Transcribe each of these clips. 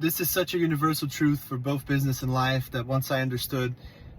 This is such a universal truth for both business and life that once I understood,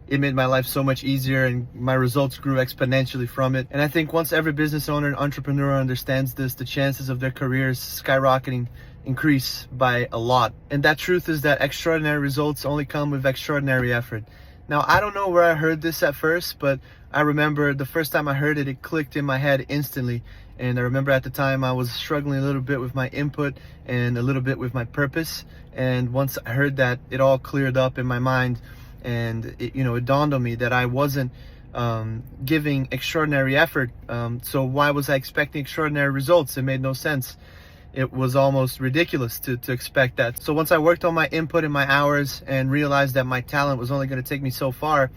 it made my life so much easier and my results grew exponentially from it. And I think once every business owner and entrepreneur understands this, the chances of their careers skyrocketing increase by a lot. And that truth is that extraordinary results only come with extraordinary effort. Now, I don't know where I heard this at first, but I remember the first time I heard it, it clicked in my head instantly. And I remember at the time I was struggling a little bit with my input and a little bit with my purpose. And once I heard that, it all cleared up in my mind. And it dawned on me that I wasn't giving extraordinary effort. So why was I expecting extraordinary results? It made no sense. It was almost ridiculous to expect that. So once I worked on my input and my hours and realized that my talent was only going to take me so far,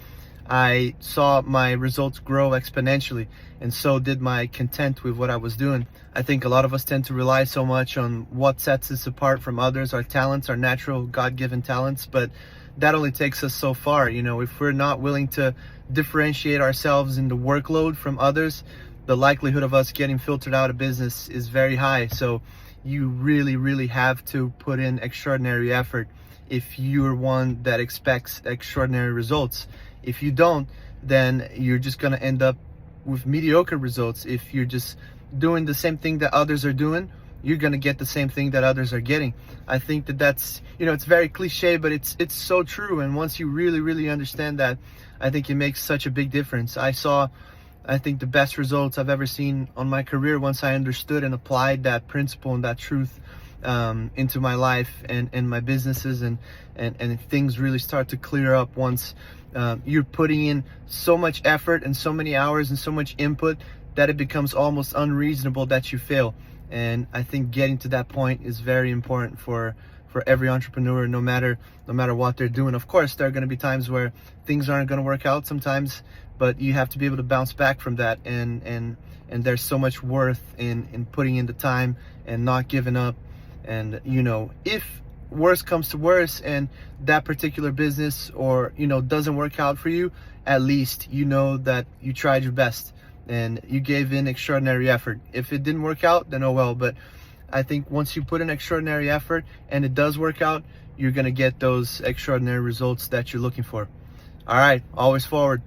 I saw my results grow exponentially, and so did my content with what I was doing. I think a lot of us tend to rely so much on what sets us apart from others, our talents, our natural God-given talents, but that only takes us so far. If we're not willing to differentiate ourselves in the workload from others, the likelihood of us getting filtered out of business is very high. So you really, really have to put in extraordinary effort if you're one that expects extraordinary results. If you don't, then you're just going to end up with mediocre results. If you're just doing the same thing that others are doing, you're going to get the same thing that others are getting. I think that's, it's very cliche, but it's so true. And once you really, really understand that, I think it makes such a big difference. I think the best results I've ever seen on my career once I understood and applied that principle and that truth into my life and my businesses, and things really start to clear up once you're putting in so much effort and so many hours and so much input that it becomes almost unreasonable that you fail. And I think getting to that point is very important for every entrepreneur, no matter what they're doing. Of course, there are going to be times where things aren't going to work out sometimes, but you have to be able to bounce back from that. And there's so much worth in putting in the time and not giving up. And if worse comes to worse and that particular business or doesn't work out for you, at least that you tried your best and you gave in extraordinary effort. If it didn't work out, then oh well. But I think once you put in extraordinary effort and it does work out, you're going to get those extraordinary results that you're looking for. All right, always forward.